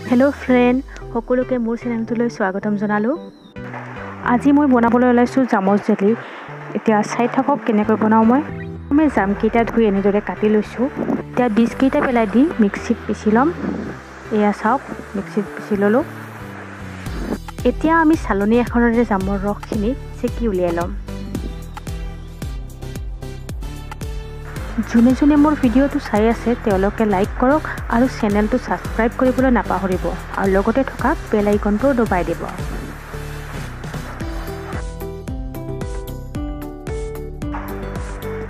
Hello friend সকলোকে মোৰ চেনেলটোলৈ স্বাগতম জনালো। আজি মই বনাবলৈ ওলাইছো জামৰ জেলি। এতিয়া চাই থাকক কেনেকৈ বনাও মই জামকেইটা ধুই এনেদৰে কাটি লৈছো। এতিয়া বীজকেইটা পেলাই দি মিক্সিত পিছি লম। এয়া চাওক মিক্সিত পিছি ললো। এতিয়া আমি চালনী এখনৰে জামৰ ৰসখিনি চেকি উলিয়াই লম। যোনে যোনে মোৰ ভিডিঅ'টো চাই আছে তেওঁলোকে লাইক কৰক আৰু চেনেলটো সাবস্ক্ৰাইব কৰিবলৈ নাপাহৰিব আৰু লগতে থকা বেল আইকনটো দবাই দিব।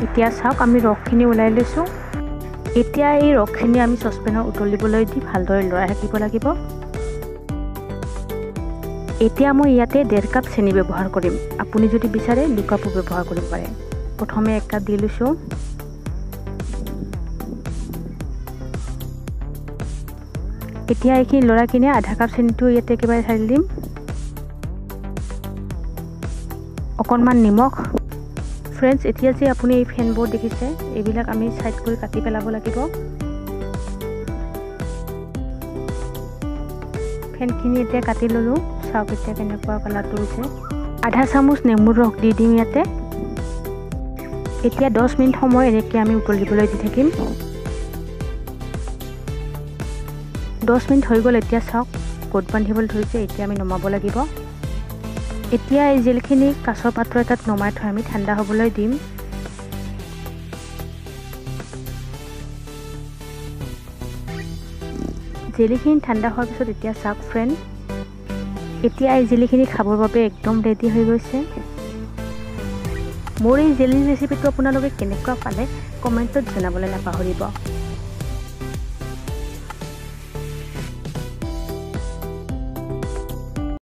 এতিয়া চাওক আমি ৰসখিনি উলাই লৈছো। এতিয়া এই ৰসখিনি আমি সসপেনত উতলিবলৈ দি ভালদৰে লৰাই ৰাখিব লাগিব। এতিয়া মই ইয়াতে 1.5 কাপ চেনি ব্যৱহাৰ কৰিম। আপুনি যদি বিচাৰে 2 কাপো ব্যৱহাৰ কৰিব পাৰে। প্ৰথমে 1 কাপ দি লৈছো। এতিয়া এইখিনি লৰা কিনে আধা কাপ চেনিটো ইয়াতে একেবাৰে ঢালি দিম। অকণমান নিমখ। ফ্ৰেন্ডছ এতিয়া যে আপুনি এই ফেনবোৰ দেখিছে এইবিলাক আমি সাইড কৰি কাটি পেলাব লাগিব। ফেনখিনি এতিয়া কাটি ললো। চাওক এতিয়া কেনেকুৱা কালাৰটো হৈছে। আধা চামুচ নেমুৰ ৰস দি দিম ইয়াতে। এতিয়া 10 মিনিট সময় এনেকৈ আমি উতলিবলৈ দি থাকিম। 10 মিনিট হৈ গ'ল। এতিয়া চাওক গোট বান্ধিবলৈ ধৰিছে। এতিয়া আমি নমাব লাগিব। এতিয়া এই জেলখিনি কাঁচৰ পাত্ৰ এটাত নমাই থৈ আমি ঠাণ্ডা হ'বলৈ দিম। জেলিখিনি ঠাণ্ডা হোৱাৰ পিছত এতিয়া চাওক ফ্ৰেন্ড, এতিয়া এই জেলিখিনি খাবৰ বাবে একদম ৰেডি হৈ গৈছে। মোৰ এই জেলি ৰেচিপিটো আপোনালোকে কেনেকুৱা পালে কমেণ্টত জনাবলৈ নাপাহৰিব।